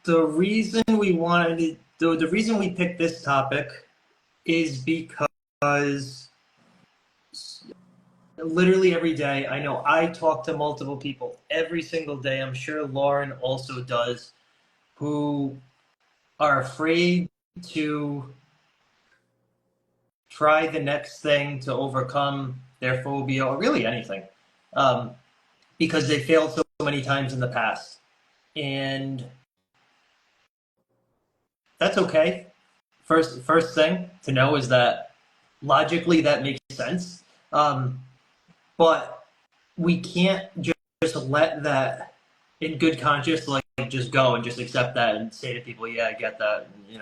the reason we wanted the reason we picked this topic is because literally every day, I know I talk to multiple people every single day. I'm sure Lauren also does, who are afraid to try the next thing to overcome their phobia or really anything, um, because they failed so many times in the past. And that's okay. First thing to know is that logically that makes sense. But we can't just let that in good conscience, like just go and just accept that and say to people, yeah, I get that. And,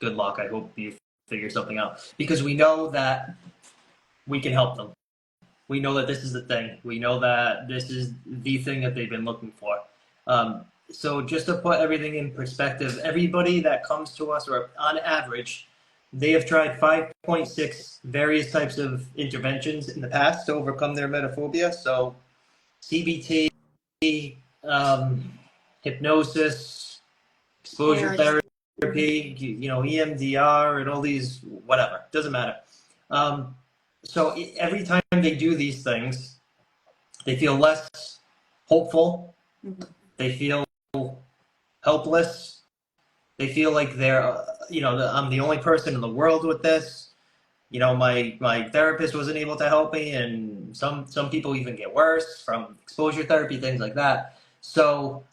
good luck. I hope you figure something out, because we know that we can help them. We know that this is the thing. We know that this is the thing that they've been looking for. So just to put everything in perspective, everybody that comes to us, or on average, they have tried 5.6 various types of interventions in the past to overcome their emetophobia. So CBT, hypnosis, exposure therapy, EMDR, and all these, whatever, doesn't matter. So every time they do these things, they feel less hopeful. They feel helpless. They feel like they're, I'm the only person in the world with this. My therapist wasn't able to help me, and some people even get worse from exposure therapy, things like that. So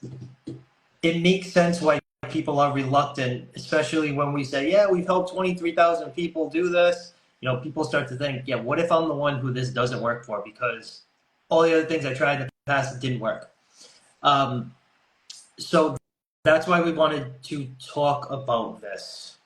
it makes sense why people are reluctant, especially when we say, yeah, we've helped 23,000 people do this. People start to think, yeah, what if I'm the one who this doesn't work for, because all the other things I tried in the past didn't work. So that's why we wanted to talk about this.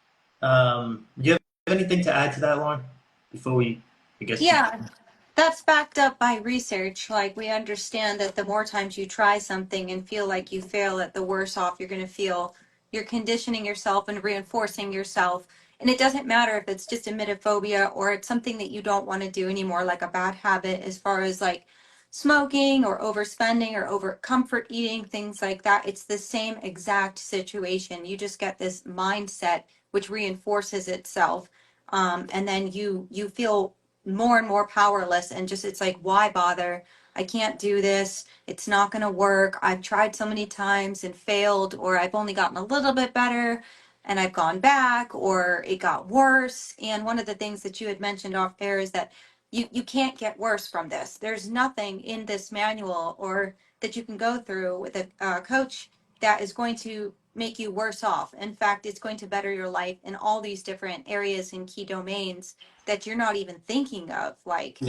Do you have anything to add to that, Lauren, before we, I guess? Yeah, that's backed up by research. Like, we understand that the more times you try something and feel like you fail at, the worse off you're going to feel. You're conditioning yourself and reinforcing yourself. And it doesn't matter if it's just emetophobia or it's something that you don't want to do anymore, like a bad habit, as far as like smoking or overspending or over comfort eating, things like that. It's the same exact situation. You just get this mindset which reinforces itself. And then you feel more and more powerless, and just, it's like, why bother? I can't do this. It's not going to work. I've tried so many times and failed, or I've only gotten a little bit better and I've gone back, or it got worse. And one of the things that you had mentioned off air is that you can't get worse from this. There's nothing in this manual or that you can go through with a coach that is going to make you worse off. In fact, it's going to better your life in all these different areas and key domains that you're not even thinking of, like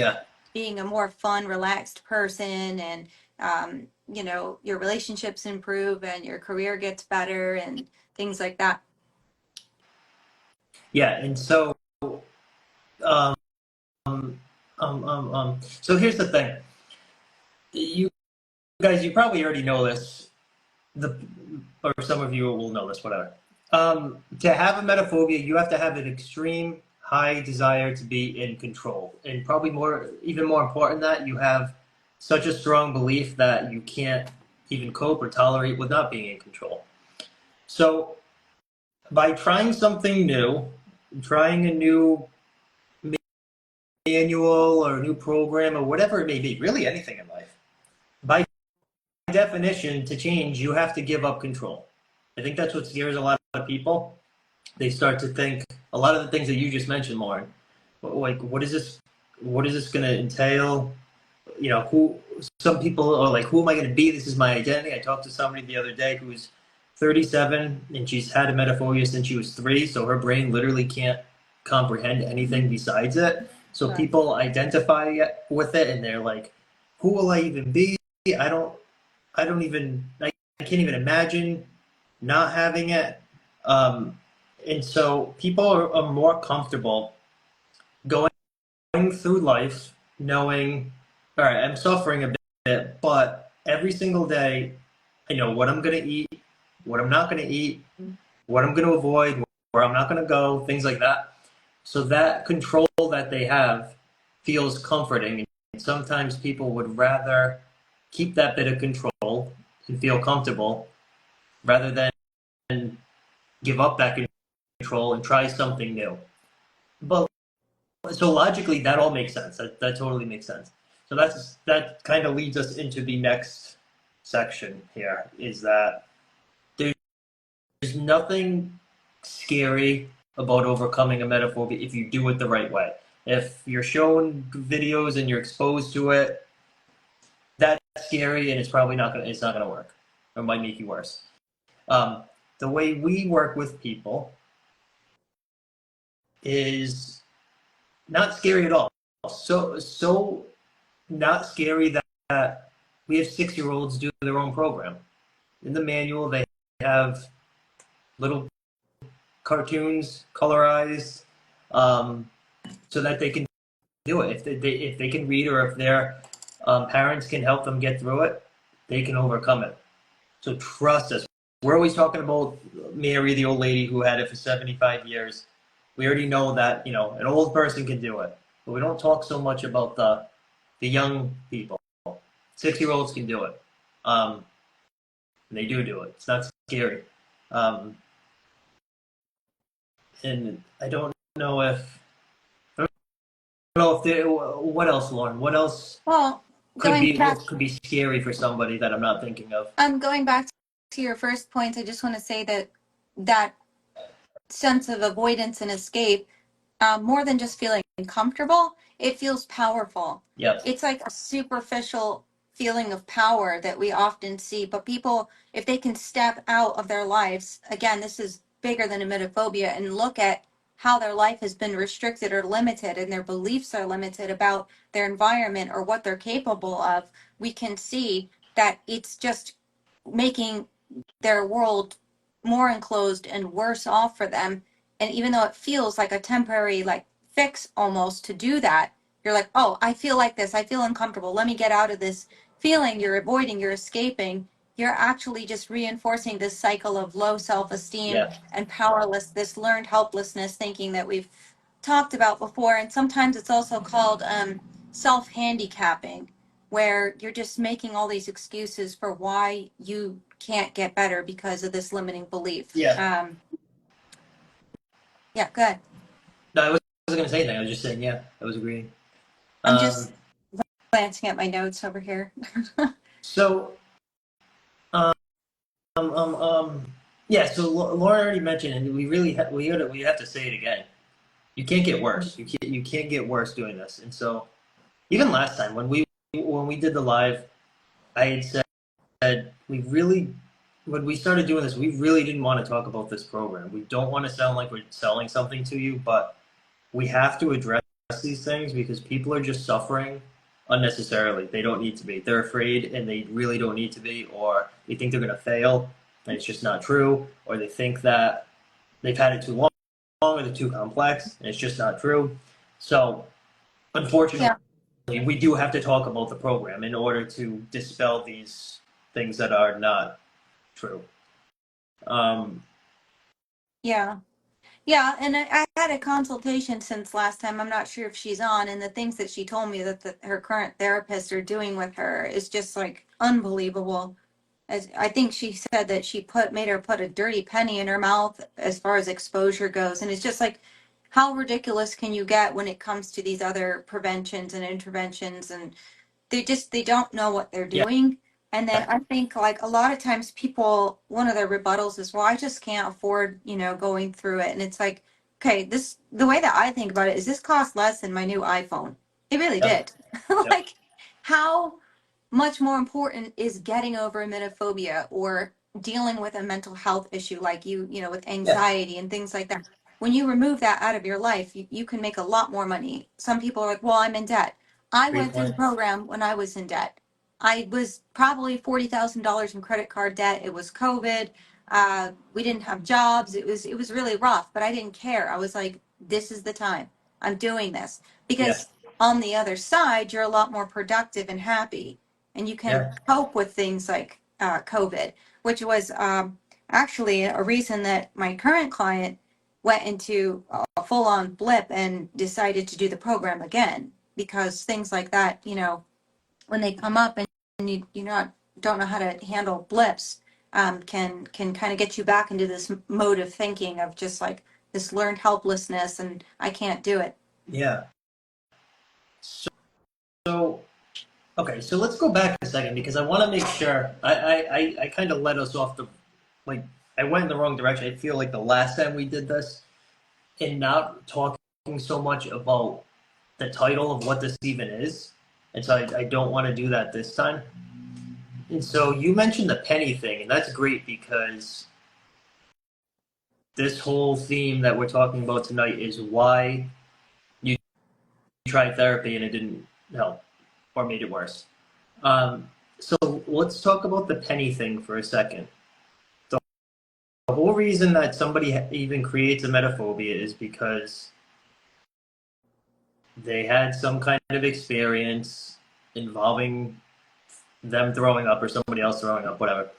being a more fun, relaxed person, and your relationships improve and your career gets better and things like that. Yeah, and so um, so here's the thing. You guys, you probably already know this, or some of you will know this, whatever. To have emetophobia, you have to have an extreme high desire to be in control, and probably even more important, that you have such a strong belief that you can't even cope or tolerate with not being in control. So by trying something new, trying a new manual or a new program or whatever it may be, really anything in life, by definition, to change, you have to give up control. I think that's what scares a lot of people. They start to think a lot of the things that you just mentioned, Lauren. Like, what is this going to entail? Some people are like, who am I going to be? This is my identity. I talked to somebody the other day who's 37, and she's had emetophobia since she was 3, so her brain literally can't comprehend anything besides it. So people identify with it, and they're like, who will I even be? I can't even imagine not having it. And so people are more comfortable going through life knowing, all right, I'm suffering a bit, but every single day I know what I'm going to eat, what I'm not going to eat, what I'm going to avoid, where I'm not going to go, things like that. So that control that they have feels comforting. And sometimes people would rather keep that bit of control and feel comfortable rather than give up that control and try something new. But so logically, that all makes sense. That totally makes sense. So that kind of leads us into the next section here, is that there's nothing scary about overcoming emetophobia if you do it the right way. If you're shown videos and you're exposed to it, that's scary, and it's not gonna work, or it might make you worse. The way we work with people is not scary at all. So not scary that we have 6-year-olds do their own program. In the manual, they have little cartoons colorized, so that they can do it. If they can read, or if their parents can help them get through it, they can overcome it. So trust us. We're always talking about Mary, the old lady who had it for 75 years. We already know that, an old person can do it, but we don't talk so much about the young people. 6-year-olds can do it. And they do it. It's not scary. And I don't know if what else, Lauren? What else Well, could going be back, what could be scary for somebody that I'm not thinking of? going back to your first point, I just want to say that sense of avoidance and escape, more than just feeling comfortable, it feels powerful. Yep. It's like a superficial feeling of power that we often see, but people, if they can step out of their lives, again, this is bigger than emetophobia, and look at how their life has been restricted or limited and their beliefs are limited about their environment or what they're capable of, we can see that it's just making their world more enclosed and worse off for them. And even though it feels like a temporary fix almost to do that, you're like, oh, I feel like this, I feel uncomfortable, let me get out of this feeling. You're avoiding, you're escaping, you're actually just reinforcing this cycle of low self-esteem Yeah. and powerless, this learned helplessness thinking that we've talked about before. And sometimes it's also called self-handicapping, where you're just making all these excuses for why you can't get better because of this limiting belief. Yeah. Yeah, good. No, I wasn't going to say anything. I was just saying, yeah, I was agreeing. I'm just glancing at my notes over here. So, um, yeah. So Lauren already mentioned, and we really we have to say it again. You can't get worse. You can't get worse doing this. And so, even last time when we did the live, I had said when we started doing this, we really didn't want to talk about this program. We don't want to sound like we're selling something to you, but we have to address these things because people are just suffering unnecessarily. They don't need to be. They're afraid and they really don't need to be, or they think they're going to fail and it's just not true, or they think that they've had it too long or they're too complex and it's just not true. So, unfortunately, we do have to talk about the program in order to dispel these things that are not true. Yeah. Yeah, and I had a consultation since last time. I'm not sure if she's on, and the things that she told me that her current therapists are doing with her is just unbelievable. As I think she said that she made her put a dirty penny in her mouth as far as exposure goes, and it's just how ridiculous can you get when it comes to these other preventions and interventions, and they don't know what they're Yeah. doing. And then I think a lot of times people, one of their rebuttals is, well, I just can't afford going through it. And it's like, okay, the way that I think about it is this cost less than my new iPhone. It really Yep. did. Yep. How much more important is getting over emetophobia or dealing with a mental health issue like with Yeah. anxiety and things like that? When you remove that out of your life, you can make a lot more money. Some people are like, well, I'm in debt. I Great went through the point. program when I was in debt. I was probably $40,000 in credit card debt. It was COVID. We didn't have jobs. It was really rough, but I didn't care. I was like, this is the time. I'm doing this Yeah. because on the other side, you're a lot more productive and happy, and you can Yeah. cope with things like COVID, which was actually a reason that my current client went into a full-on blip and decided to do the program again, because things like that, when they come up and you don't know how to handle blips, can kind of get you back into this mode of thinking of just like this learned helplessness and I can't do it. Yeah. So okay, so let's go back a second because I want to make sure I kind of led us off the like I went in the wrong direction. I feel like the last time we did this and not talking so much about the title of what this even is. And so I don't want to do that this time. And so you mentioned the penny thing, and that's great because this whole theme that we're talking about tonight is why you tried therapy and it didn't help or made it worse. So let's talk about the penny thing for a second. The whole reason that somebody even creates emetophobia is because they had some kind of experience involving them throwing up or somebody else throwing up, whatever.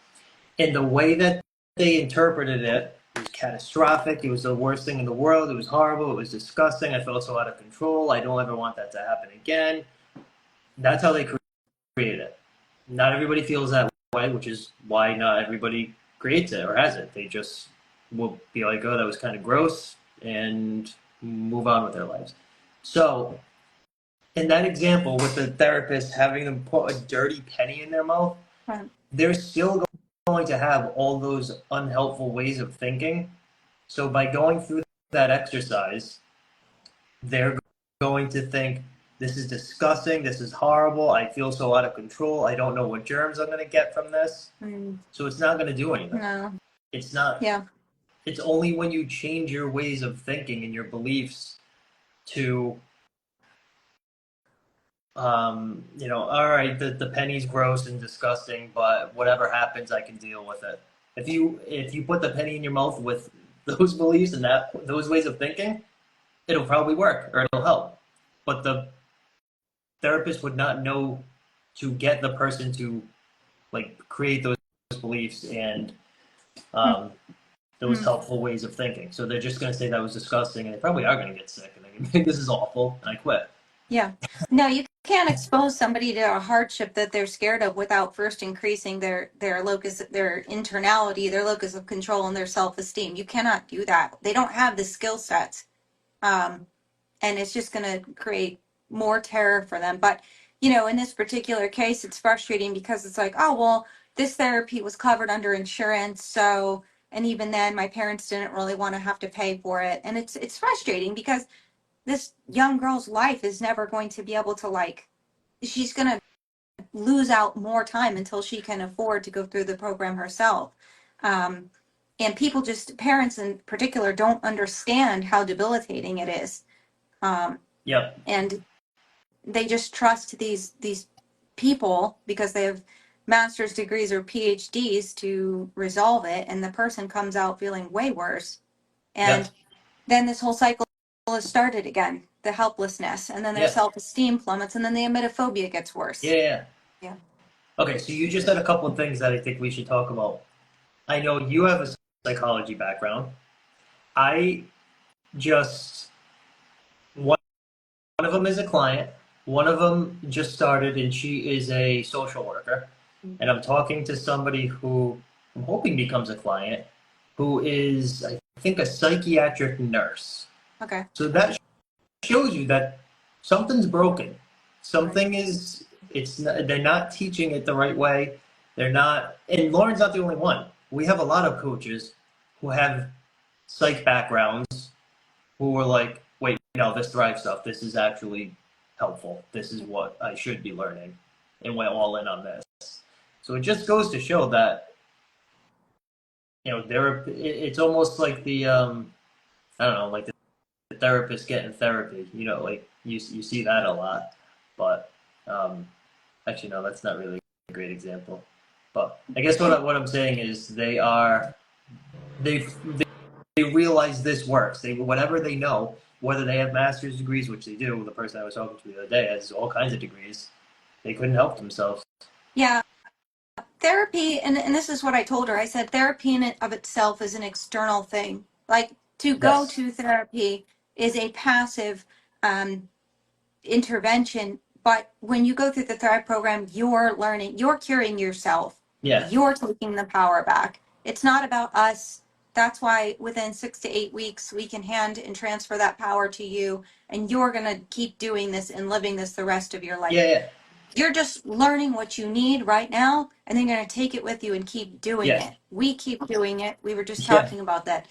And the way that they interpreted it was catastrophic. It was the worst thing in the world. It was horrible. It was disgusting. I felt so out of control. I don't ever want that to happen again. That's how they created it. Not everybody feels that way, which is why not everybody creates it or has it. They just will be like, oh, that was kind of gross, and move on with their lives. So, in that example, with the therapist having them put a dirty penny in their mouth, Right. they're still going to have all those unhelpful ways of thinking. So, by going through that exercise, they're going to think, this is disgusting, this is horrible, I feel so out of control, I don't know what germs I'm going to get from this. So, it's not going to do anything. No. It's not. Yeah. It's only when you change your ways of thinking and your beliefs to all right, the penny's gross and disgusting, but whatever happens, I can deal with it. If you put the penny in your mouth with those beliefs and those ways of thinking, it'll probably work or it'll help. But the therapist would not know to get the person to like create those beliefs and those helpful ways of thinking. So they're just going to say that was disgusting, and they probably are going to get sick, and they're going to think this is awful, and I quit. Yeah. No, you can't expose somebody to a hardship that they're scared of without first increasing their locus, their internality, their locus of control, and their self-esteem. You cannot do that. They don't have the skill sets. And it's just going to create more terror for them. But, in this particular case, it's frustrating because it's like, oh, well, this therapy was covered under insurance. So, and even then my parents didn't really want to have to pay for it. And it's frustrating because this young girl's life is never going to be able to she's going to lose out more time until she can afford to go through the program herself. And parents in particular, don't understand how debilitating it is. Yep. And they just trust these people because they have master's degrees or PhDs to resolve it, and the person comes out feeling way worse. And then this whole cycle is started again, the helplessness, and then their self-esteem plummets, and then the emetophobia gets worse. Yeah. Yeah. Okay, so you just said a couple of things that I think we should talk about. I know you have a psychology background. I just one of them is a client. One of them just started, and she is a social worker. And I'm talking to somebody who I'm hoping becomes a client, who is, I think, a psychiatric nurse. Okay. So that shows you that something's broken. Something is, they're not teaching it the right way. They're not, and Lauren's not the only one. We have a lot of coaches who have psych backgrounds who are like, wait, this Thrive stuff, this is actually helpful. This is what I should be learning, and went all in on this. So it just goes to show that, it's almost like the, I don't know, like the therapist getting therapy, like you see that a lot, but actually, no, that's not really a great example. But I guess what I'm saying is they realize this works. Whatever they know, whether they have master's degrees, which they do. The person I was talking to the other day has all kinds of degrees. They couldn't help themselves. Yeah. Therapy, and this is what I told her. I said therapy in and of itself is an external thing. Like to go to therapy is a passive intervention. But when you go through the Thrive program, you're learning, you're curing yourself. Yeah. You're taking the power back. It's not about us. That's why within 6 to 8 weeks, we can hand and transfer that power to you, and you're going to keep doing this and living this the rest of your life. Yeah. You're just learning what you need right now, and then you're going to take it with you and keep doing Yeah. it. We keep doing it. We were just Yeah. talking about that.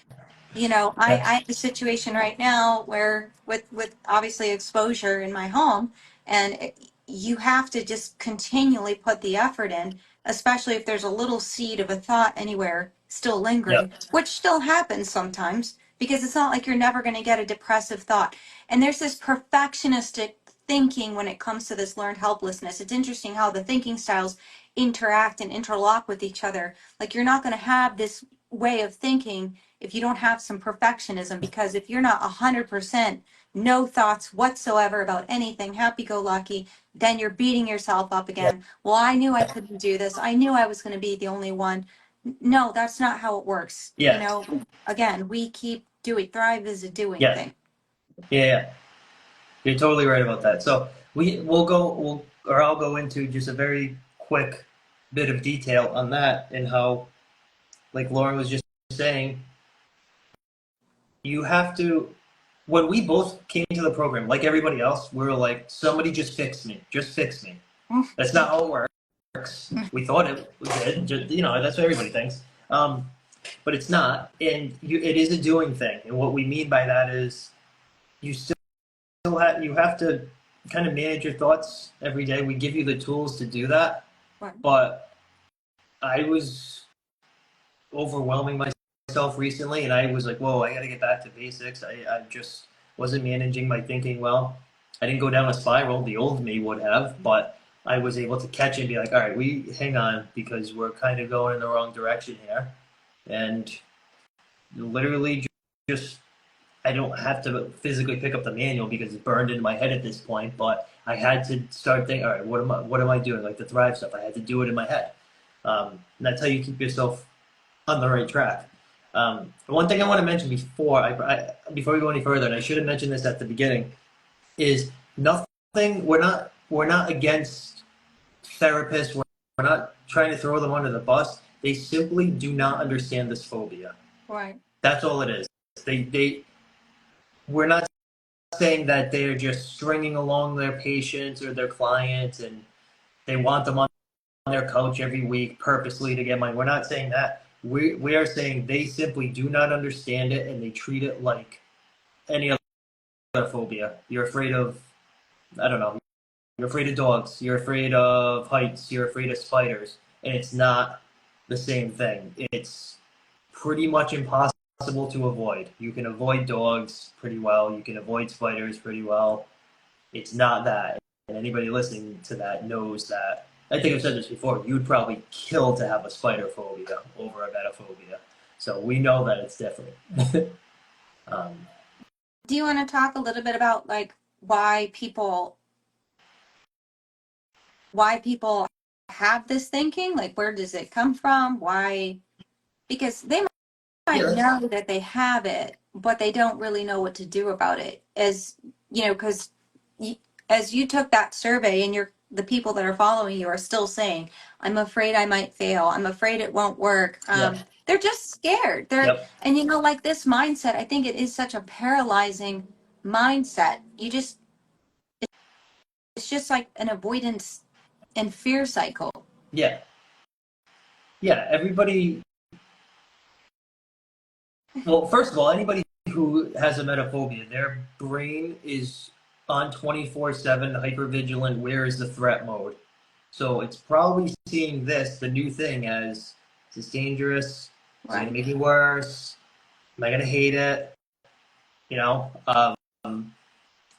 You know, I have a situation right now where with obviously exposure in my home, and you have to just continually put the effort in, especially if there's a little seed of a thought anywhere still Yeah. lingering, which still happens sometimes, because it's not like you're never going to get a depressive thought. And there's this perfectionistic thinking when it comes to this learned helplessness. It's interesting how the thinking styles interact and interlock with each other. Like, you're not going to have this way of thinking if you don't have some perfectionism, because if you're not 100% no thoughts whatsoever about anything, happy-go-lucky, then you're beating yourself up Yeah. again. Well, I knew I couldn't do this. I knew I was going to be the only one. No, that's not how it works. You Yeah. know, again, we keep doing. Thrive is a doing Yeah. thing. Yeah. You're totally right about that. So I'll go into just a very quick bit of detail on that and how, like Lauren was just saying, you have to, when we both came to the program, like everybody else, we were like, somebody just fix me. Just fix me. That's not how it works. We thought it did. Just, that's what everybody thinks. But it's not. And it is a doing thing. And what we mean by that is you still you have to kind of manage your thoughts every day. We give you the tools to do that. Right. But I was overwhelming myself recently, and I was like, whoa, I got to get back to basics. I just wasn't managing my thinking well. I didn't go down a spiral. The old me would have, but I was able to catch it and be like, all right, we hang on, because we're kind of going in the wrong direction here. And literally just, I don't have to physically pick up the manual because it's burned into my head at this point, but I had to start thinking, all right, what am I doing? Like the Thrive stuff, I had to do it in my head. And that's how you keep yourself on the right track. One thing I want to mention before we go any further, and I should have mentioned this at the beginning, is nothing. We're not against therapists. We're not trying to throw them under the bus. They simply do not understand this phobia. Right. That's all it is. We're not saying that they're just stringing along their patients or their clients and they want them on their couch every week purposely to get money. We're not saying that. We are saying they simply do not understand it and they treat it like any other phobia. You're afraid of, I don't know, you're afraid of dogs, you're afraid of heights, you're afraid of spiders, and it's not the same thing. It's pretty much impossible to avoid. You can avoid dogs pretty well, you can avoid spiders pretty well. It's not that. And anybody listening to that knows that. I think I've said this before. You'd probably kill to have a spider phobia over a emetophobia. So we know that it's different. Do you want to talk a little bit about like why people have this thinking? Like, where does it come from? Why? Because they might Yeah. know that they have it, but they don't really know what to do about it. As you know, because as you took that survey, and the people that are following you are still saying, "I'm afraid I might fail. I'm afraid it won't work." Yep. They're just scared. Yep. And like this mindset, I think it is such a paralyzing mindset. It's just like an avoidance and fear cycle. Yeah. Yeah. Everybody. Well, first of all, anybody who has a emetophobia, their brain is on 24/7 hypervigilant. Where is the threat mode? So it's probably seeing this, the new thing, as, is this dangerous? Is it going to make me worse? Am I going to hate it? You know?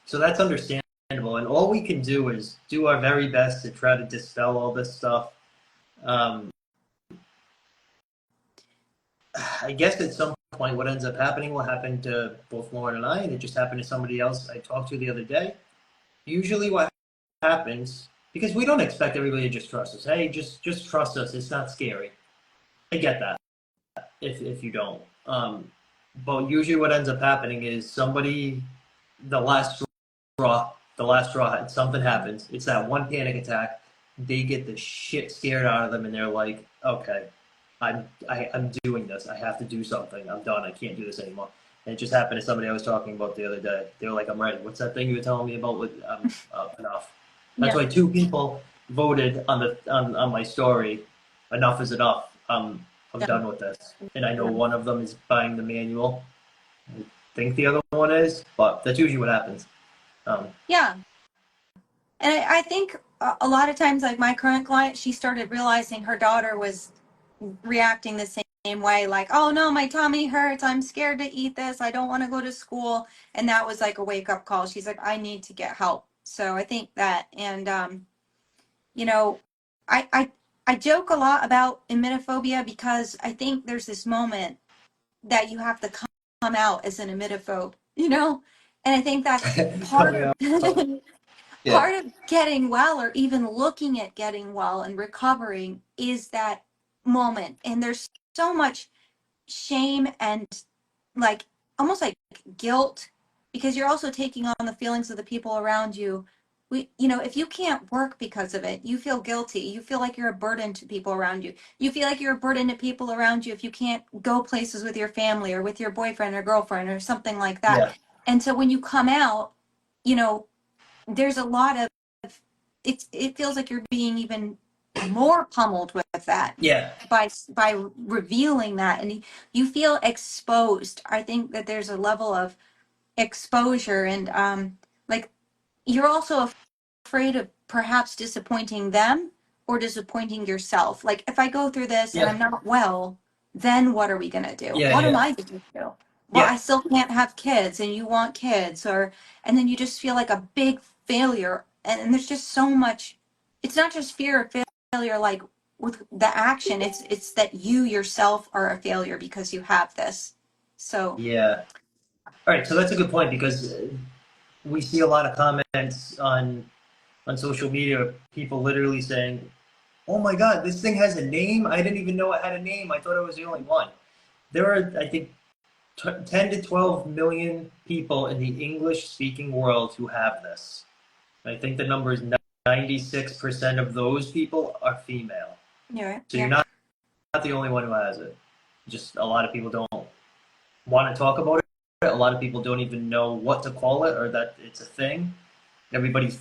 So that's understandable. And all we can do is do our very best to try to dispel all this stuff. I guess at some point, what ends up happening will happen to both Lauren and I, and it just happened to somebody else I talked to the other day. Usually, what happens, because we don't expect everybody to just trust us. Hey, just trust us. It's not scary. I get that. If you don't, but usually what ends up happening is somebody, the last something happens. It's that one panic attack. They get the shit scared out of them, and they're like, okay, I'm doing this. I have to do something. I'm done. I can't do this anymore. And it just happened to somebody I was talking about the other day. They were like, I'm ready. What's that thing you were telling me about with enough? That's Yeah. why two people voted on my story. Enough is enough. I'm Yeah. done with this. And I know one of them is buying the manual. I think the other one is, but that's usually what happens. Um, Yeah. And I think a lot of times, like my current client, she started realizing her daughter was reacting the same way, like, oh no, my tummy hurts. I'm scared to eat this. I don't want to go to school. And that was like a wake up call. She's like, I need to get help. So I think that, and, you know, I, I, I joke a lot about emetophobia because I think there's this moment that you have to come out as an emetophobe, you know? And I think that's part coming of up, yeah, part of getting well or even looking at getting well and recovering is that moment. And there's so much shame and like almost like guilt because you're also taking on the feelings of the people around you. If you can't work because of it, you feel guilty. You feel like you're a burden to people around you. You feel like you're a burden to people around you if you can't go places with your family or with your boyfriend or girlfriend or something like that. yeah, And so when you come out, you know, there's a lot of it feels like you're being even more pummeled with that yeah, by revealing that, and you feel exposed. I think that there's a level of exposure, and like you're also afraid of perhaps disappointing them or disappointing yourself. Like if I go through this and yeah, I'm not well, then what are we going to do? yeah, What am yeah, I going to do? Well, yeah, I still can't have kids and you want kids, or and then you just feel like a big failure, and there's just so much. It's not just fear of failure like with the action, it's that you yourself are a failure because you have this. So yeah. All right, so that's a good point because we see a lot of comments on social media, people literally saying, "Oh my God, this thing has a name! I didn't even know it had a name. I thought I was the only one." There are, I think, 10 to 12 million people in the English-speaking world who have this. I think the number is 96% of those people are female. yeah, So you're yeah, not the only one who has it. Just a lot of people don't want to talk about it. A lot of people don't even know what to call it or that it's a thing. Everybody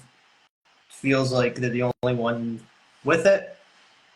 feels like they're the only one with it,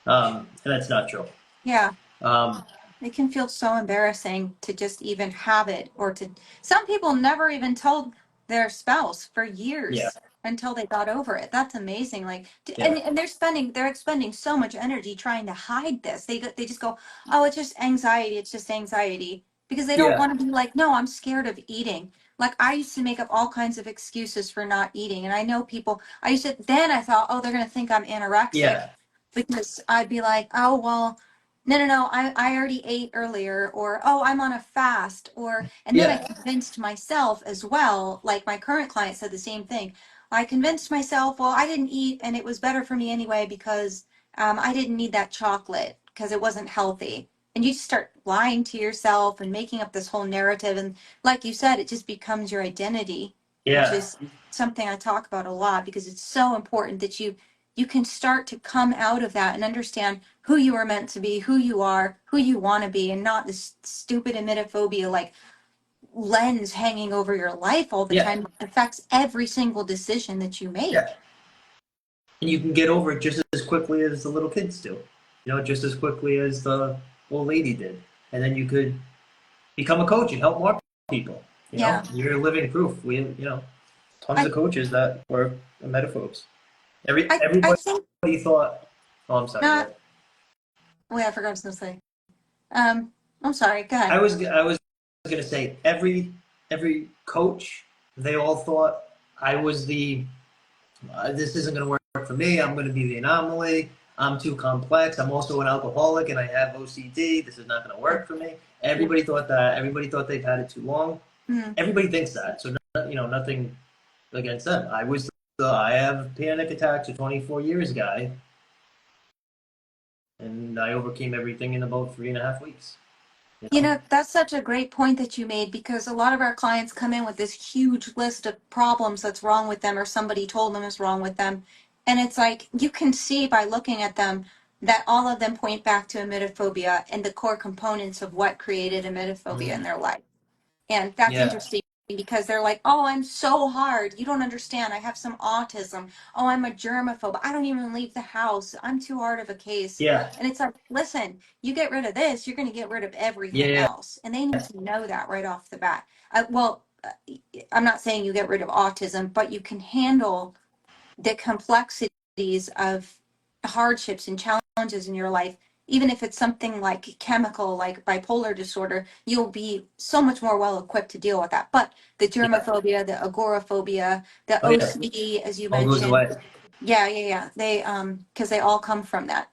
and that's not true. yeah. Um, It can feel so embarrassing to just even have it, or to. Some people never even told their spouse for yeah, years until they got over it. That's amazing. Like, yeah, and they're expending so much energy trying to hide this. They just go, oh, it's just anxiety. It's just anxiety because they don't yeah, want to be like, no, I'm scared of eating. Like I used to make up all kinds of excuses for not eating, and I know people. I used to. Then I thought, oh, they're gonna think I'm anorexic yeah, because I'd be like, oh well, no, I already ate earlier, or oh, I'm on a fast, or and then I yeah, convinced myself as well, like my current client said the same thing. I convinced myself, well, I didn't eat and it was better for me anyway because I didn't need that chocolate because it wasn't healthy. And you just start lying to yourself and making up this whole narrative. And like you said, it just becomes your identity, which yeah, is something I talk about a lot because it's so important that you can start to come out of that and understand who you are meant to be, who you are, who you want to be, and not this stupid emetophobia like lens hanging over your life all the yeah, time. It affects every single decision that you yeah. make. And you can get over it just as quickly as the little kids do, just as quickly as the old lady did. And then you could become a coach and help more people. Yeah. You're living proof. We have, tons I of coaches that were emetophobes. I Everybody think thought, oh, I'm sorry, go not ahead. wait, I forgot what I was gonna say. I'm sorry, go I ahead. was I was gonna say every coach, they all thought I was the this isn't gonna work for me. I'm gonna be the anomaly. I'm too complex. I'm also an alcoholic and I have OCD. This is not gonna work for me. Everybody thought that. Everybody thought they've had it too long. Mm. Everybody thinks that. So nothing against them. I was the I have panic attacks for 24 years guy, and I overcame everything in about 3.5 weeks. You You know? know, that's such a great point that you made because a lot of our clients come in with this huge list of problems that's wrong with them or somebody told them is wrong with them. And it's like you can see by looking at them that all of them point back to emetophobia and the core components of what created emetophobia in their life. And that's Yeah. interesting because they're like, oh, I'm so hard. You don't understand. I have some autism. Oh, I'm a germaphobe. I don't even leave the house. I'm too hard of a case. Yeah. And it's like, listen, you get rid of this, you're going to get rid of everything Yeah. else. And they need to know that right off the bat. I'm not saying you get rid of autism, but you can handle the complexities of hardships and challenges in your life, even if it's something like chemical, like bipolar disorder, you'll be so much more well equipped to deal with that. But the Yeah. germophobia, the agoraphobia, the Oh yeah. OCD, as you All goes mentioned, away. yeah. They because they all come from that.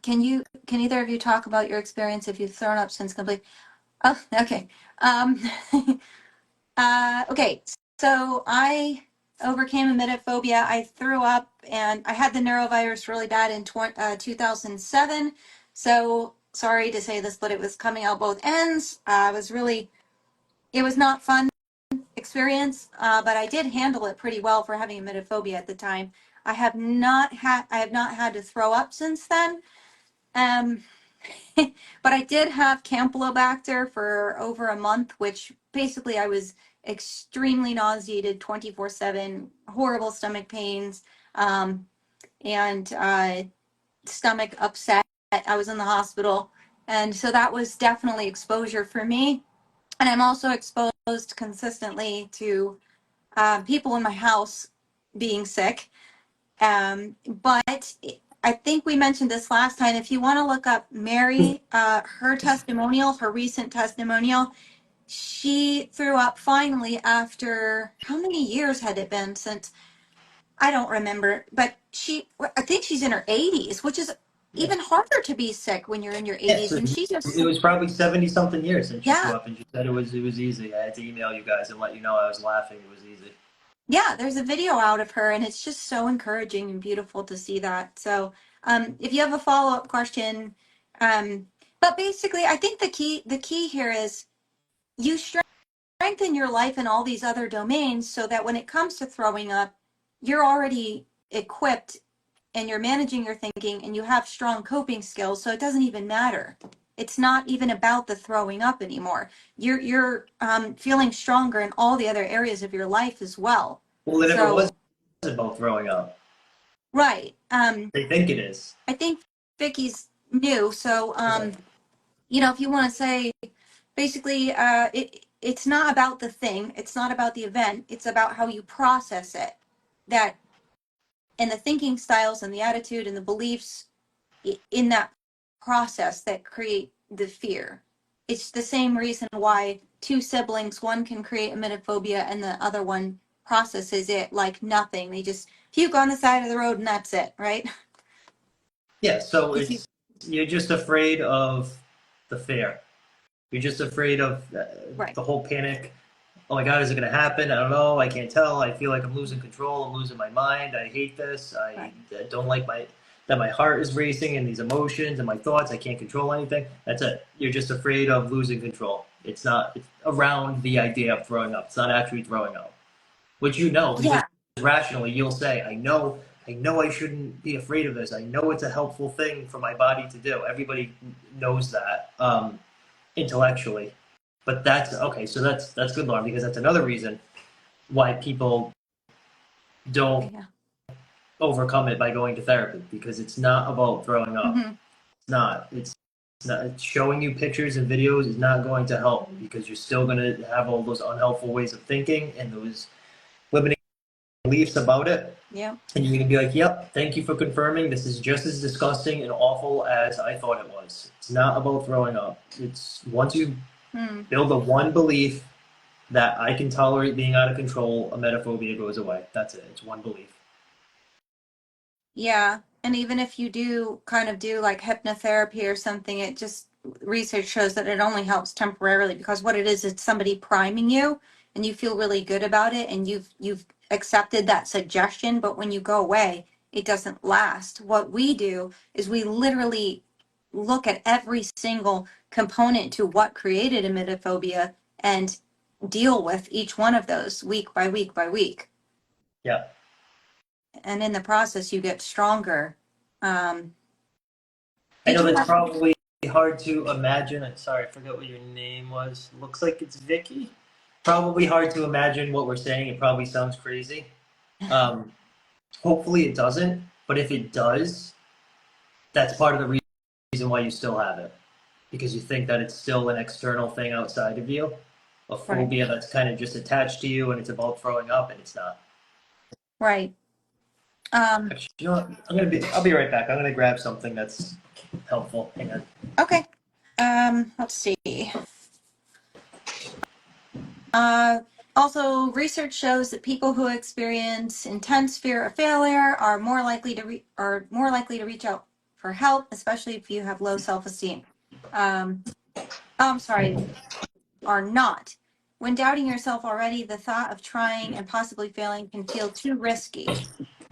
Can either of you talk about your experience if you've thrown up since complete? Oh, okay. Um, okay, so I overcame emetophobia. I threw up and I had the neurovirus really bad in 2007. So sorry to say this, but it was coming out both ends. It was not fun experience, but I did handle it pretty well for having emetophobia at the time. I have not had to throw up since then. Um, but I did have Campylobacter for over a month, which basically I was extremely nauseated 24/7, horrible stomach pains, and stomach upset. I was in the hospital. And so that was definitely exposure for me. And I'm also exposed consistently to people in my house being sick. But I think we mentioned this last time. If you want to look up Mary, her testimonial, her recent testimonial, she threw up finally after how many years had it been since? I don't remember, but I think she's in her 80s, which is Yeah. even harder to be sick when you're in your Yes. 80s. And she just, It was probably 70 something years since she threw yeah, up, and she said it was easy. I had to email you guys and let you know I was laughing. It was easy. yeah, there's a video out of her, and it's just so encouraging and beautiful to see that. So, if you have a follow-up question, um, but basically, I think the key here is you strengthen your life in all these other domains so that when it comes to throwing up, you're already equipped and you're managing your thinking and you have strong coping skills. So it doesn't even matter. It's not even about the throwing up anymore. You're feeling stronger in all the other areas of your life as well. Well, it never was So about throwing up. right. They think it is. I think Vicky's new. So Yeah. if you want to say basically it's not about the thing, it's not about the event, it's about how you process it. That and the thinking styles and the attitude and the beliefs in that process that create the fear. It's the same reason why two siblings, one can create emetophobia and the other one processes it like nothing. They just puke on the side of the road and that's it, right? Yeah. So If you you're just afraid of the fear. You're just afraid of right, the whole panic. Oh my God, is it going to happen? I don't know. I can't tell. I feel like I'm losing control. I'm losing my mind. I hate this. right. I don't like that my heart is racing and these emotions and my thoughts. I can't control anything. That's it. You're just afraid of losing control. It's around the idea of throwing up. It's not actually throwing up, which because Yeah. rationally you'll say, I know I shouldn't be afraid of this. I know it's a helpful thing for my body to do. Everybody knows that intellectually. But that's okay. So that's good, Lauren, because that's another reason why people don't Yeah. overcome it by going to therapy, because it's not about throwing up. Mm-hmm. It's not. It's not. Showing you pictures and videos is not going to help, because you're still going to have all those unhelpful ways of thinking and those limiting beliefs about it. Yeah. And you're going to be like, yep, thank you for confirming. This is just as disgusting and awful as I thought it was. It's not about throwing up. It's once you Mm. build the one belief that I can tolerate being out of control, emetophobia goes away. That's it. It's one belief. Yeah. And even if you do kind of do like hypnotherapy or something, it just research shows that it only helps temporarily because what it is, it's somebody priming you and you feel really good about it and you've accepted that suggestion, but when you go away, it doesn't last. What we do is we literally look at every single component to what created emetophobia and deal with each one of those week by week by week. Yeah. And in the process you get stronger. I Did know you that's have? probably hard to imagine. I'm sorry, I forgot what your name was. Looks like it's Vicky. Probably hard to imagine what we're saying. It probably sounds crazy. Um, Hopefully it doesn't, but if it does, that's part of the reason why you still have it. Because you think that it's still an external thing outside of you, a Right. phobia that's kind of just attached to you and it's about throwing up and it's not. Right. Actually, you know what? I'll be right back. I'm gonna grab something that's helpful. Hang on. Okay. Let's see. Uh, Also, research shows that people who experience intense fear of failure are more likely to reach out for help, especially if you have low self-esteem. I'm sorry, are not. When doubting yourself already, the thought of trying and possibly failing can feel too risky.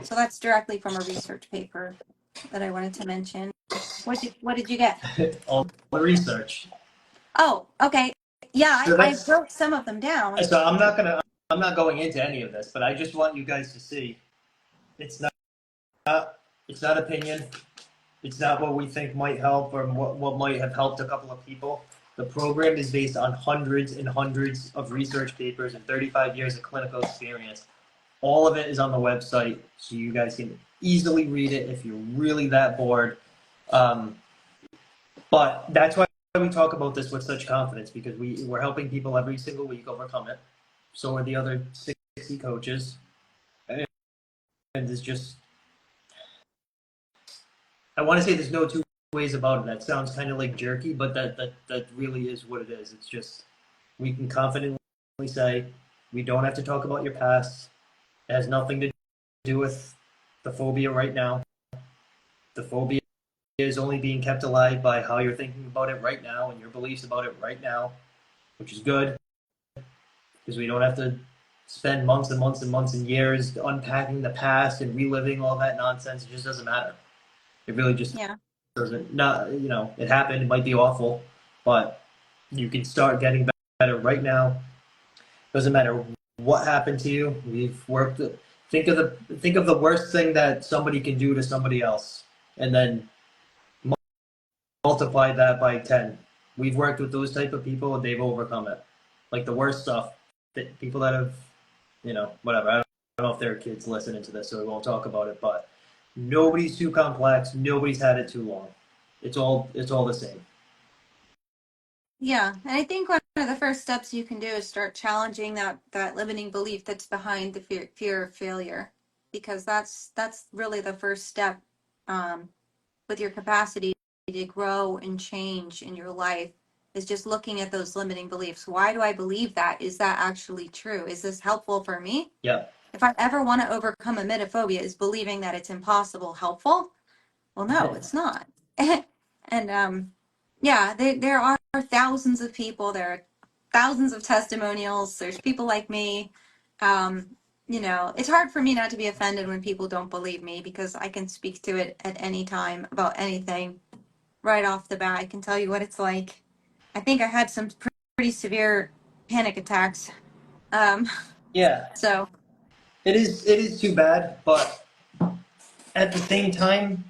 So that's directly from a research paper that I wanted to mention. What did you get? All the research. Oh, okay. Yeah, So I that's wrote some of them down. so I'm not going into any of this, but I just want you guys to see it's it's not opinion. It's not what we think might help or what might have helped a couple of people. The program is based on hundreds and hundreds of research papers and 35 years of clinical experience. All of it is on the website, so you guys can easily read it if you're really that bored. Um, but that's why we talk about this with such confidence, because we're helping people every single week overcome it. So are the other 60 coaches. And it's just, I want to say there's no two ways about it. That sounds kind of like jerky, but that really is what it is. It's just, we can confidently say, we don't have to talk about your past. It has nothing to do with the phobia right now. The phobia is only being kept alive by how you're thinking about it right now and your beliefs about it right now, which is good because we don't have to spend months and months and months and years unpacking the past and reliving all that nonsense. It just doesn't matter. It really just Yeah. doesn't. Not, you know, it happened. It might be awful, but you can start getting better right now. Doesn't matter what happened to you. We've worked. Think of the worst thing that somebody can do to somebody else, and then multiply that by 10. We've worked with those type of people and they've overcome it. Like the worst stuff, that people that have, you know, whatever. I don't know if there are kids listening to this, so we won't talk about it. But nobody's too complex. Nobody's had it too long. It's all the same. Yeah, and I think one of the first steps you can do is start challenging that limiting belief that's behind the fear of failure, because that's really the first step um, with your capacity to grow and change in your life, is just looking at those limiting beliefs. Why do I believe that? Is that actually true? Is this helpful for me? Yeah. If I ever want to overcome emetophobia, is believing that it's impossible helpful? Well, no, it's not. And yeah, there are thousands of people. There are thousands of testimonials. There's people like me. Um, it's hard for me not to be offended when people don't believe me, because I can speak to it at any time about anything right off the bat. I can tell you what it's like. I think I had some pretty severe panic attacks. Um, Yeah. so It is too bad, but at the same time,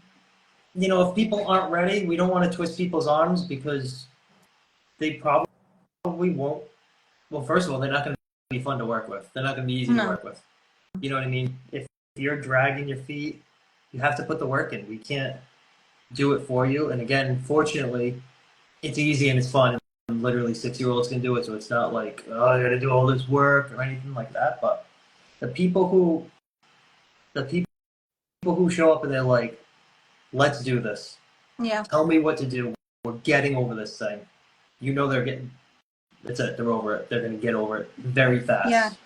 you know, if people aren't ready, we don't want to twist people's arms because they probably won't. Well, first of all, they're not going to be fun to work with. They're not going to be easy to no, work with. You know what I mean? If you're dragging your feet, you have to put the work in. We can't do it for you. And again, fortunately, it's easy and it's fun. And literally 6-year-olds can do it, so it's not like, oh, I got to do all this work or anything like that. But the people who the people who show up and they're like, let's do this. yeah. Tell me what to do. We're getting over this thing. You know they're getting. That's it. They're over it. They're going to get over it very Yeah. fast.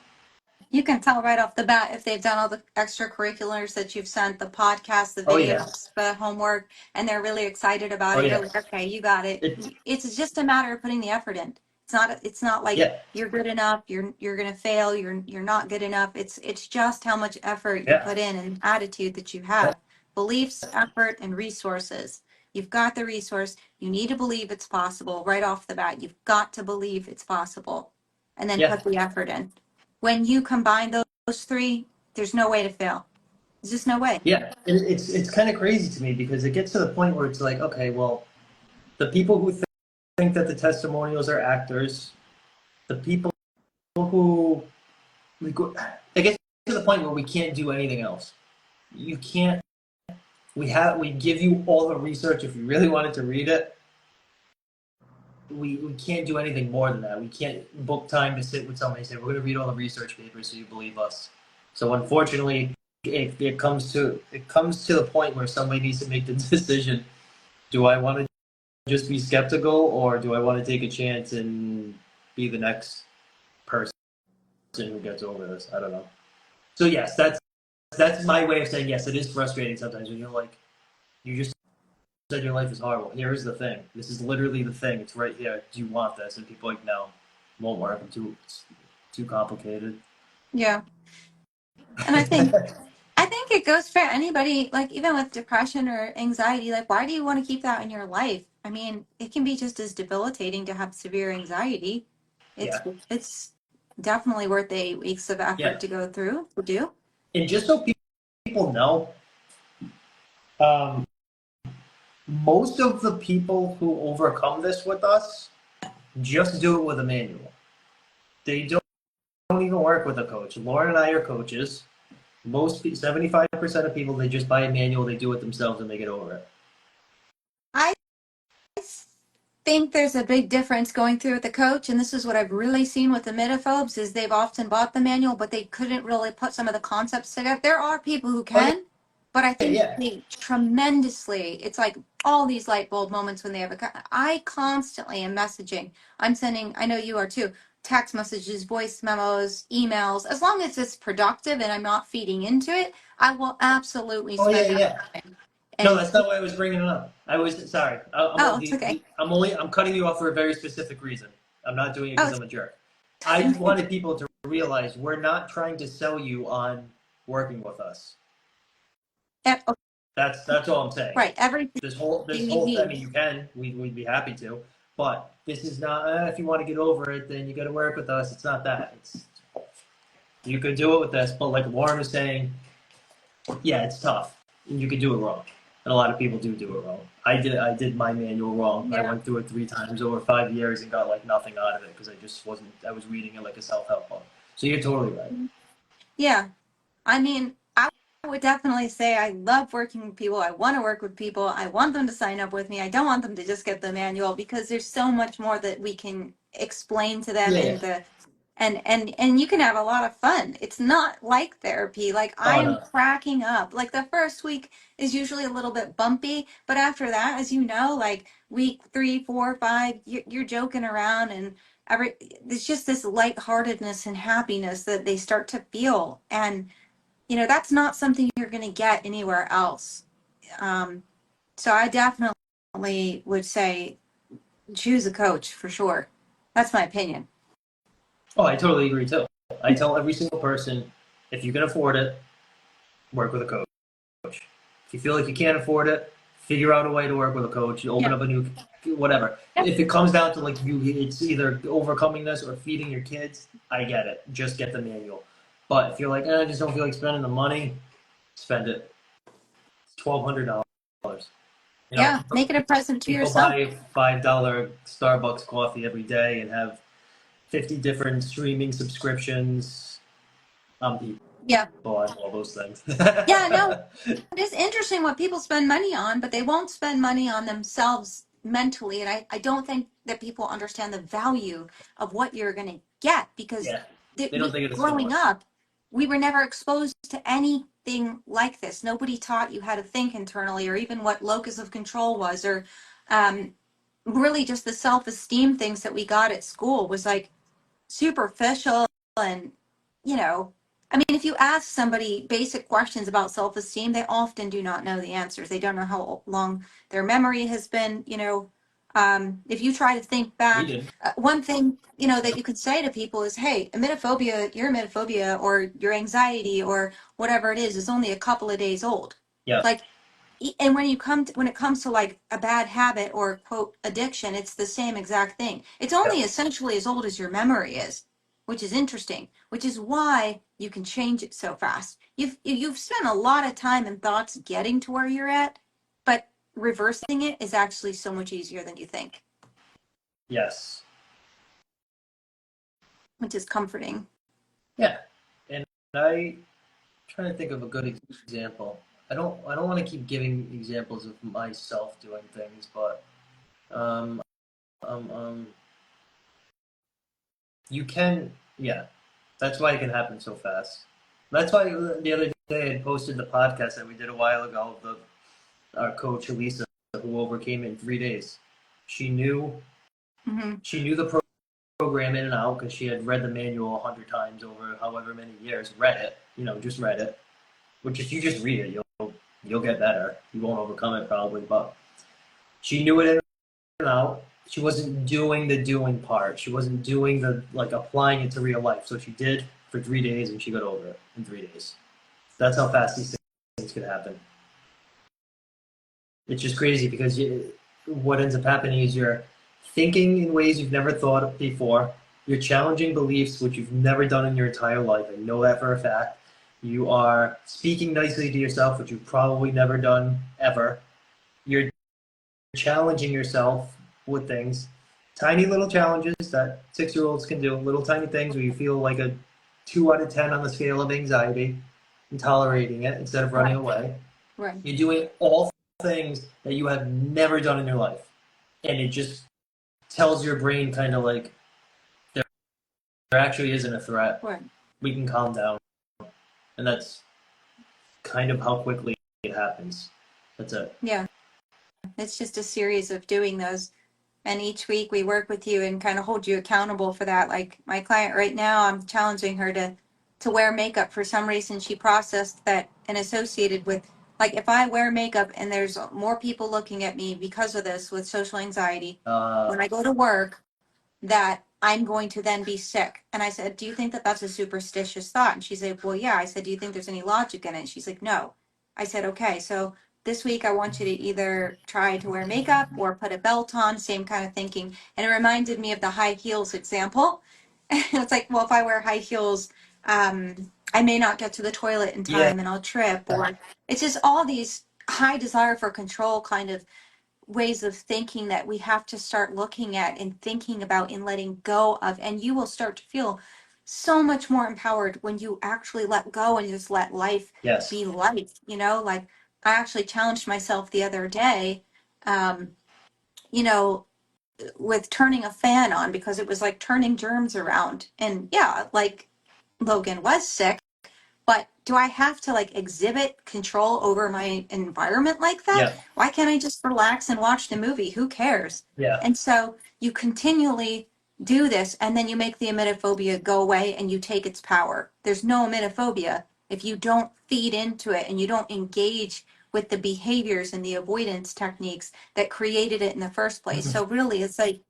You can tell right off the bat if they've done all the extracurriculars that you've sent, the podcasts, the Oh yeah. videos, the homework, and they're really excited about Oh it. You're yeah. like, okay, you got it. It's It's just a matter of putting the effort in. It's not like yeah. you're good enough, you're gonna fail, you're not good enough. It's just how much effort you Yeah. put in and attitude that you Yeah. have. Beliefs, effort, and resources. You've got the resource. You need to believe it's possible right off the bat. You've got to believe it's possible, and then Yeah. put the effort in. When you combine those three, there's no way to fail. There's just no way. Yeah, it's kind of crazy to me because it gets to the point where it's like, okay, well, the people who think that the testimonials are actors, the people who it gets to the point where we can't do anything else. You can't. We give you all the research if you really wanted to read it. We can't do anything more than that. We can't book time to sit with somebody and say we're going to read all the research papers so you believe us. So unfortunately, it comes to the point where somebody needs to make the decision: do I want to just be skeptical, or do I want to take a chance and be the next person who gets over this? I don't know. So yes, that's my way of saying yes. It is frustrating sometimes when you're like, you just said your life is horrible. Here is the thing. This is literally the thing. It's right here. Do you want this? And people are like, no, it won't work. It's too complicated. Yeah. And I think it goes for anybody, like even with depression or anxiety, like why do you want to keep that in your life? I mean, it can be just as debilitating to have severe anxiety. It's Yeah, it's definitely worth 8 weeks of effort yeah. to go through to do. And just so people know, um, most of the people who overcome this with us just do it with a manual. They don't even work with a coach. Lauren and I are coaches. 75% of people, they just buy a manual, they do it themselves, and they get over it. I think there's a big difference going through with the coach, and this is what I've really seen with the emetophobes is they've often bought the manual, but they couldn't really put some of the concepts together. There are people who Oh can, but I yeah, think yeah. they tremendously, it's like all these light bulb moments when they have I constantly am messaging. I'm sending, I know you are too, text messages, voice memos, emails. As long as it's productive and I'm not feeding into it, I will absolutely Oh yeah, spend that yeah. time. No, And that's not why I was bringing it up. I was sorry. oh, it's okay. I'm cutting you off for a very specific reason. I'm not doing it Oh, because I'm a jerk. I just wanted people to realize we're not trying to sell you on working with us. yeah, That's all I'm saying. right. Everything This you whole thing, I need. mean, you can. We'd be happy to, but this is not. If you want to get over it, then you got to work with us. It's not that. It's you could do it with us, but like Warren was saying, yeah, it's tough. You could do it wrong, and a lot of people do it wrong. I did my manual wrong. I Yeah. went through it 3 times over 5 years and got like nothing out of it because I just wasn't. I was reading it like a self-help book. So you're totally right. Yeah. I mean, I would definitely say I love working with people. I want to work with people. I want them to sign up with me. I don't want them to just get the manual because there's so much more that we can explain to them Yeah, in yeah. the and you can have a lot of fun. It's not like therapy. Like I Oh am no. cracking up. Like the first week is usually a little bit bumpy, but after that, as you know, like week 3, 4, 5, you're joking around and it's just this lightheartedness and happiness that they start to feel. And that's not something you're going to get anywhere else. Um, so I definitely would say choose a coach for sure. That's my opinion. Oh, I totally agree too. I tell every single person, if you can afford it, work with a coach. If you feel like you can't afford it, figure out a way to work with a coach. You open Yeah. up a new, whatever. Yep. If it comes down to like it's either overcoming this or feeding your kids. I get it. Just get the manual. But if you're like, I just don't feel like spending the money, spend it. It's $1,200. You know, Yeah. Make it a present to people yourself. buy $5 Starbucks coffee every day and have 50 different streaming subscriptions. People Yeah. on all those things. Yeah. No, it is interesting what people spend money on, but they won't spend money on themselves mentally. And I don't think that people understand the value of what you're going to get because Yeah, they don't think of the growing smallest. up, we were never exposed to anything like this. Nobody taught you how to think internally or even what locus of control was or um, really just the self-esteem things that we got at school was like superficial and you know I mean if you ask somebody basic questions about self-esteem they often do not know the answers. They don't know how long their memory has been. If you try to think We back, did. one thing that Yeah. you could say to people is, hey, your emetophobia or your anxiety or whatever it is only a couple of days old. Yeah. Like, and when it comes to like a bad habit or quote addiction, it's the same exact thing. It's Yeah. only essentially as old as your memory is. which is interesting, which is why you can change it so fast. You've spent a lot of time and thoughts getting to where you're at, but reversing it is actually so much easier than you think, Yes. which is comforting. Yeah. And I trying to think of a good example. I don't want to keep giving examples of myself doing things, but um um um you can, yeah. That's why it can happen so fast. That's why the other day I posted the podcast that we did a while ago of our coach Elisa, who overcame it in 3 days. She knew Mm-hmm. she knew the program in and out because she had read the manual 100 times over however many years. Read it, just read it. Which if you just read it, you'll get better. You won't overcome it probably, but she knew it in and out. She wasn't doing the doing part. She wasn't doing the applying it to real life. So she did for 3 days and she got over it in 3 days. That's how fast these things could happen. It's just crazy because what ends up happening is you're thinking in ways you've never thought before. You're challenging beliefs which you've never done in your entire life. I know that for a fact. You are speaking nicely to yourself, which you've probably never done ever. You're challenging yourself with things. Tiny little challenges that 6-year-olds can do. Little tiny things where you feel like a 2 out of 10 on the scale of anxiety and tolerating it instead of running away. Right. You're doing all things that you have never done in your life. And it just tells your brain kind of like there actually isn't a threat. Right. We can calm down. And that's kind of how quickly it happens. That's it. Yeah. It's just a series of doing those. And each week we work with you and kind of hold you accountable for that. Like my client right now, I'm challenging her to wear makeup. For some reason, she processed that and associated with, like, if I wear makeup and there's more people looking at me because of this with social anxiety, when I go to work, that I'm going to then be sick. And I said, do you think that that's a superstitious thought? And she's like, well, yeah. I said, do you think there's any logic in it? She's like, no. I said, okay, so this week I want you to either try to wear makeup or put a belt on, same kind of thinking. And it reminded me of the high heels example. And it's like, well, if I wear high heels, I may not get to the toilet in time and I'll trip. Or it's just all these high desire for control kind of ways of thinking that we have to start looking at and thinking about and letting go of. And you will start to feel so much more empowered when you actually let go and just let life be life. Like I actually challenged myself the other day, um, you know, with turning a fan on because it was like turning germs around. And yeah, like Logan was sick. But do I have to like exhibit control over my environment like that? Yeah. Why can't I just relax and watch the movie? Who cares? Yeah. And so you continually do this and then you make the emetophobia go away and you take its power. There's no emetophobia if you don't feed into it and you don't engage with the behaviors and the avoidance techniques that created it in the first place. So really it's like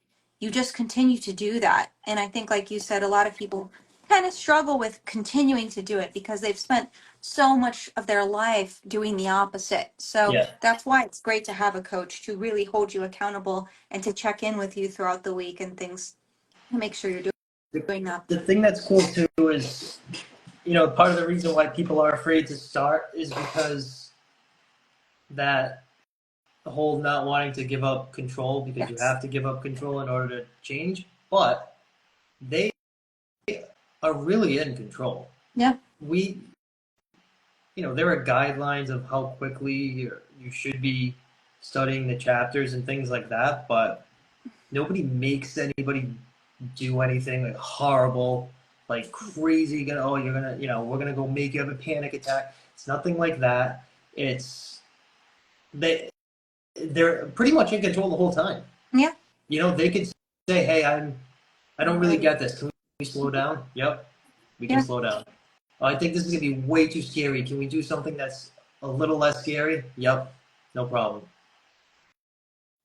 you just continue to do that. And I think like you said, a lot of people kind of struggle with continuing to do it because they've spent so much of their life doing the opposite. So Yeah. that's why it's great to have a coach to really hold you accountable and to check in with you throughout the week and things to make sure you're doing that. The thing that's cool too is, part of the reason why people are afraid to start is because that whole not wanting to give up control, because you Yes. have to give up control in order to change. But they are really in control. Yeah. There are guidelines of how quickly you should be studying the chapters and things like that, but nobody makes anybody do anything like horrible, like crazy. We're gonna go make you have a panic attack. It's nothing like that. They're pretty much in control the whole time. Yeah. They could say, "Hey, I don't really get this. Can we slow down?" Yep, we can slow down. I think this is gonna be way too scary. Can we do something that's a little less scary? Yep, no problem.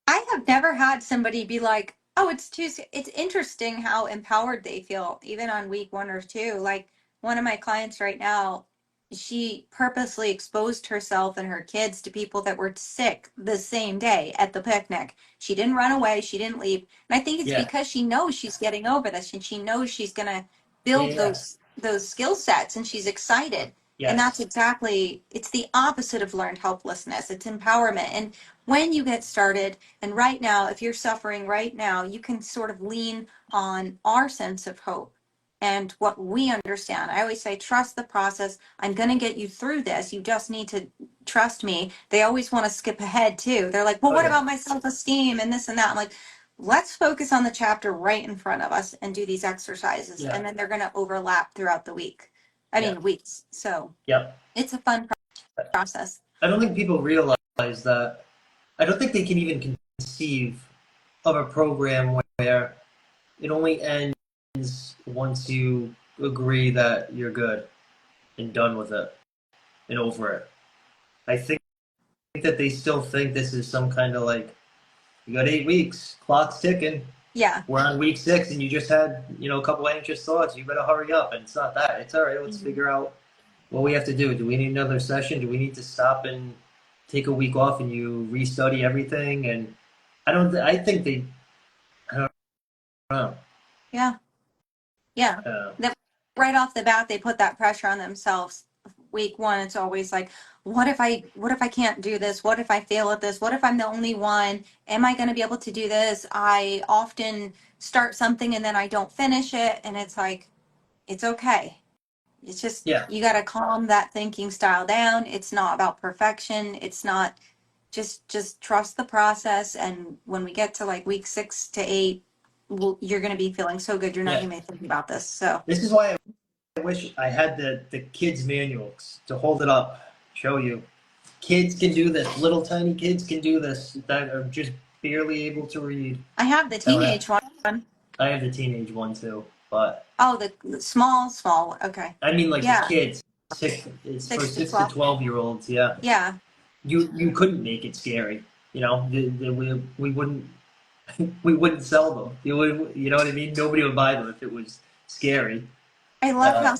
I have never had somebody be like, "Oh, it's interesting how empowered they feel even on week 1 or 2." Like one of my clients right now, she purposely exposed herself and her kids to people that were sick the same day at the picnic. She didn't run away, she didn't leave. And I think it's because she knows she's getting over this and she knows she's going to build Yeah. those skill sets, and she's excited. And that's Yes. exactly, it's the opposite of learned helplessness. It's empowerment. And when you get started, and right now, if you're suffering right now, you can sort of lean on our sense of hope and what we understand. I always say, trust the process. I'm going to get you through this. You just need to trust me. They always want to skip ahead too. They're like, well, Oh what yeah. about my self-esteem and this and that? I'm like, let's focus on the chapter right in front of us and do these exercises. Yeah. And then they're going to overlap throughout the week. I Yeah. mean, weeks. So Yep. it's a fun process. I don't think people realize that. I don't think they can even conceive of a program where it only ends once you agree that you're good and done with it and over it. I think that they still think this is some kind of like, you got 8 weeks, clock's ticking. Yeah. We're on week 6 and you just had, a couple anxious thoughts. You better hurry up. And it's not that. It's all right. Let's Mhm. figure out what we have to do. Do we need another session? Do we need to stop and take a week off and you restudy everything? And I think they, I don't know. Yeah. Yeah. Uh, That right off the bat, they put that pressure on themselves. Week one, it's always like, what if I can't do this? What if I fail at this? What if I'm the only one? Am I going to be able to do this? I often start something and then I don't finish it. And it's like, it's okay. It's just, yeah, you got to calm that thinking style down. It's not about perfection. It's not, just trust the process. And when we get to like week 6 to 8, you're going to be feeling so good. You're not yeah. even thinking about this. So This is why I wish I had the kids' manuals to hold it up, show you. Kids can do this. Little tiny kids can do this that are just barely able to read. I have the I don't have, teenage one. I have the teenage one too, but Oh, the small. Okay. I mean like the Yeah. kids. It's for Six to 6 to 12. 12-year-olds. Yeah, Yeah. you couldn't make it scary. We wouldn't we wouldn't sell them. You know what I mean? Nobody would buy them if it was scary. I love Uh, how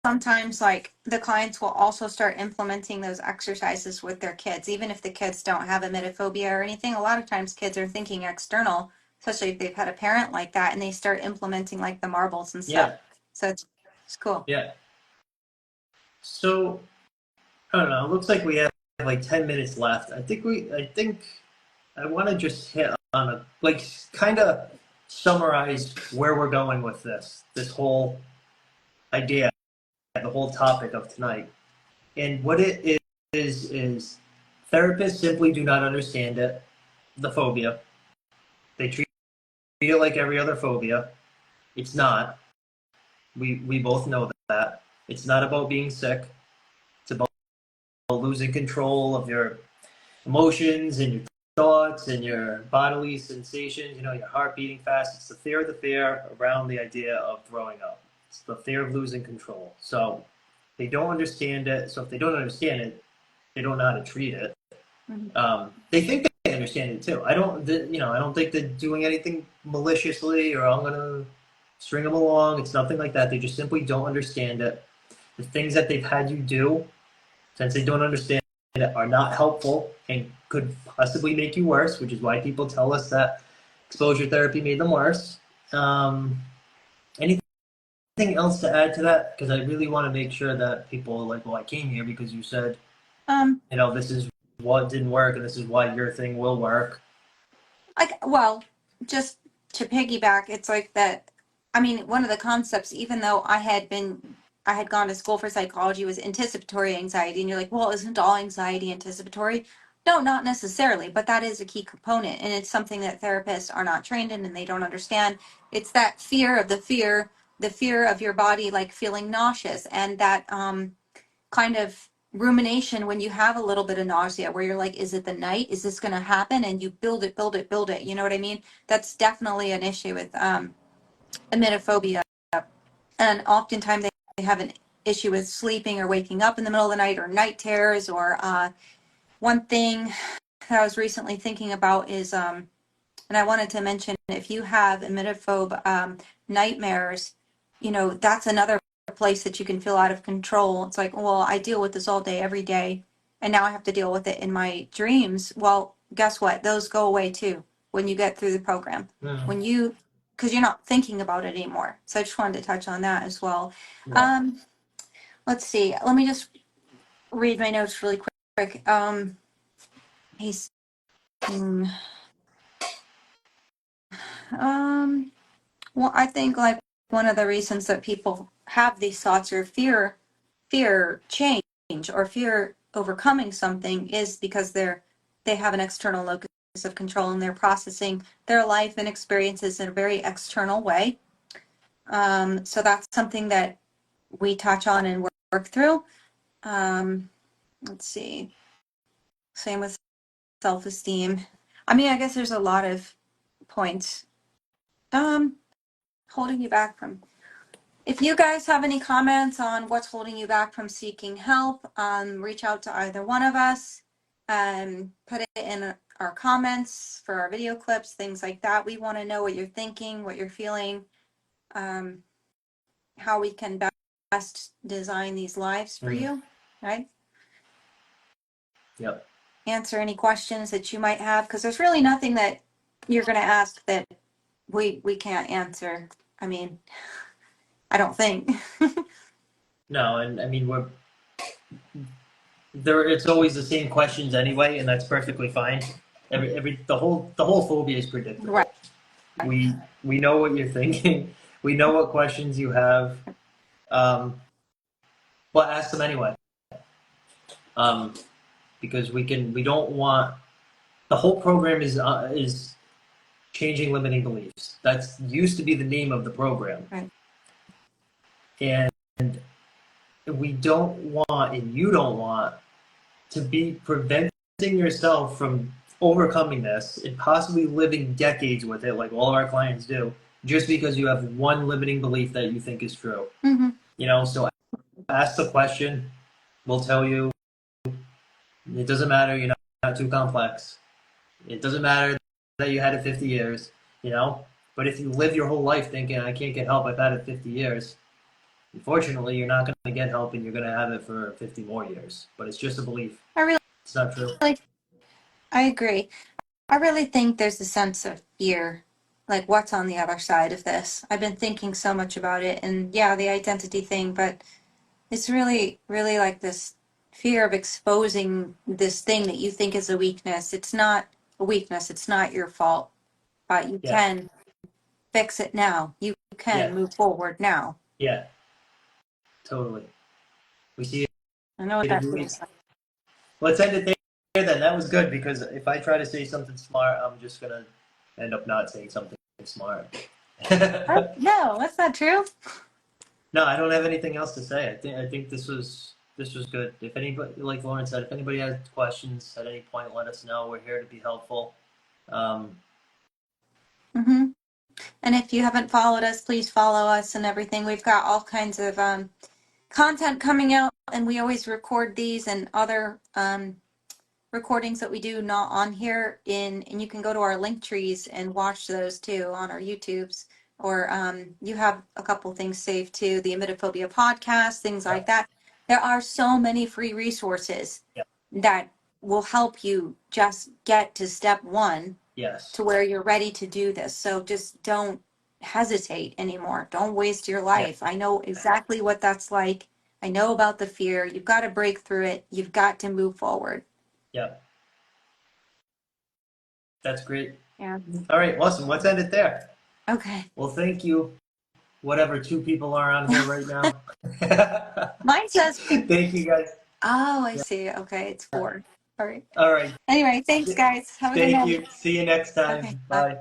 sometimes like the clients will also start implementing those exercises with their kids, even if the kids don't have emetophobia or anything. A lot of times kids are thinking external, especially if they've had a parent like that, and they start implementing like the marbles and stuff. yeah, So it's cool. yeah. So I don't know. It looks like we have like 10 minutes left. I think I want to just hit on a like kind of summarize where we're going with this whole idea, the whole topic of tonight. And what it is therapists simply do not understand it, the phobia. They treat it like every other phobia. It's not. We both know that. It's not about being sick. It's about losing control of your emotions and your thoughts and your bodily sensations, your heart beating fast. It's the fear around the idea of throwing up. It's the fear of losing control. So they don't understand it. So if they don't understand it, they don't know how to treat it. They think they understand it too. I don't think they're doing anything maliciously or I'm gonna string them along. It's nothing like that. They just simply don't understand it. The things that they've had you do, since they don't understand it, are not helpful and could possibly make you worse, which is why people tell us that exposure therapy made them worse. Anything else to add to that? Because I really want to make sure that people are like, well, I came here because you said, Um, this is what didn't work and this is why your thing will work. well, just to piggyback, it's like that. I mean, one of the concepts, even though I had gone to school for psychology, was anticipatory anxiety. And you're like, well, isn't all anxiety anticipatory? No, not necessarily, but that is a key component. And it's something that therapists are not trained in and they don't understand. It's that fear of the fear of your body, like feeling nauseous, and that kind of rumination when you have a little bit of nausea where you're like, is it the night? Is this going to happen? And you build it, build it, build it. You know what I mean? That's definitely an issue with emetophobia. And oftentimes they have an issue with sleeping or waking up in the middle of the night, or night terrors. Or one thing that I was recently thinking about is, and I wanted to mention, if you have emetophobe nightmares, that's another place that you can feel out of control. It's like, well, I deal with this all day, every day, and now I have to deal with it in my dreams. Well, guess what? Those go away too when you get through the program. Mm. When you because you're not thinking about it anymore. So I just wanted to touch on that as well. Yeah. Let's see. Let me just read my notes really quick. He's well, I think like one of the reasons that people have these thoughts or fear change or fear overcoming something is because they have an external locus of control and they're processing their life and experiences in a very external way. So that's something that we touch on and work through. Let's see. Same with self-esteem. I mean, I guess there's a lot of points holding you back from. If you guys have any comments on what's holding you back from seeking help, reach out to either one of us. Put it in our comments for our video clips, things like that. We want to know what you're thinking, what you're feeling, how we can best design these lives for you, right? Yep. Answer any questions that you might have, because there's really nothing that you're going to ask that we can't answer. I mean, I don't think. No, and I mean it's always the same questions anyway, and that's perfectly fine. The whole phobia is predictable. Right. We know what you're thinking. We know what questions you have. But ask them anyway. Because we don't want, the whole program is changing limiting beliefs. That's used to be the name of the program. Right. And we don't want, and you don't want, to be preventing yourself from overcoming this and possibly living decades with it, like all of our clients do, just because you have one limiting belief that you think is true. Mm-hmm. You know, so ask the question. We'll tell you. It doesn't matter. You're not too complex. It doesn't matter that you had it 50 years, you know? But if you live your whole life thinking, I can't get help, I've had it 50 years, unfortunately, you're not going to get help and you're going to have it for 50 more years. But it's just a belief. It's not true. I agree. I really think there's a sense of fear, like what's on the other side of this. I've been thinking so much about it, and yeah, the identity thing, but it's really, really like this fear of exposing this thing that you think is a weakness. It's not a weakness. It's not your fault, but you can fix it now. You can move forward now. Yeah, totally. We see it. I know what that feels like. Let's end it there then. That was good, because if I try to say something smart, I'm just going to end up not saying something smart. No, that's not true. No, I don't have anything else to say. I think this was good. If anybody, like Lauren said, if anybody has questions at any point, let us know. We're here to be helpful. And if you haven't followed us, please follow us and everything. We've got all kinds of content coming out, and we always record these and other recordings that we do not on here and you can go to our link trees and watch those too on our YouTubes, or you have a couple things saved too, the Emetophobia podcast, things like that. There are so many free resources that will help you just get to step one, to where you're ready to do this. So just don't hesitate anymore. Don't waste your life. I know exactly what that's like. I know about the fear. You've got to break through it. You've got to move forward. Yeah. That's great. Yeah. All right, awesome. Let's end it there. Okay. Well, thank you, whatever 2 people are on here right now. Mine says. Thank you, guys. Oh, I see. Okay, it's 4. All right. All right. Anyway, thanks, guys. Have a good night. Thank you. See you next time. Okay, bye.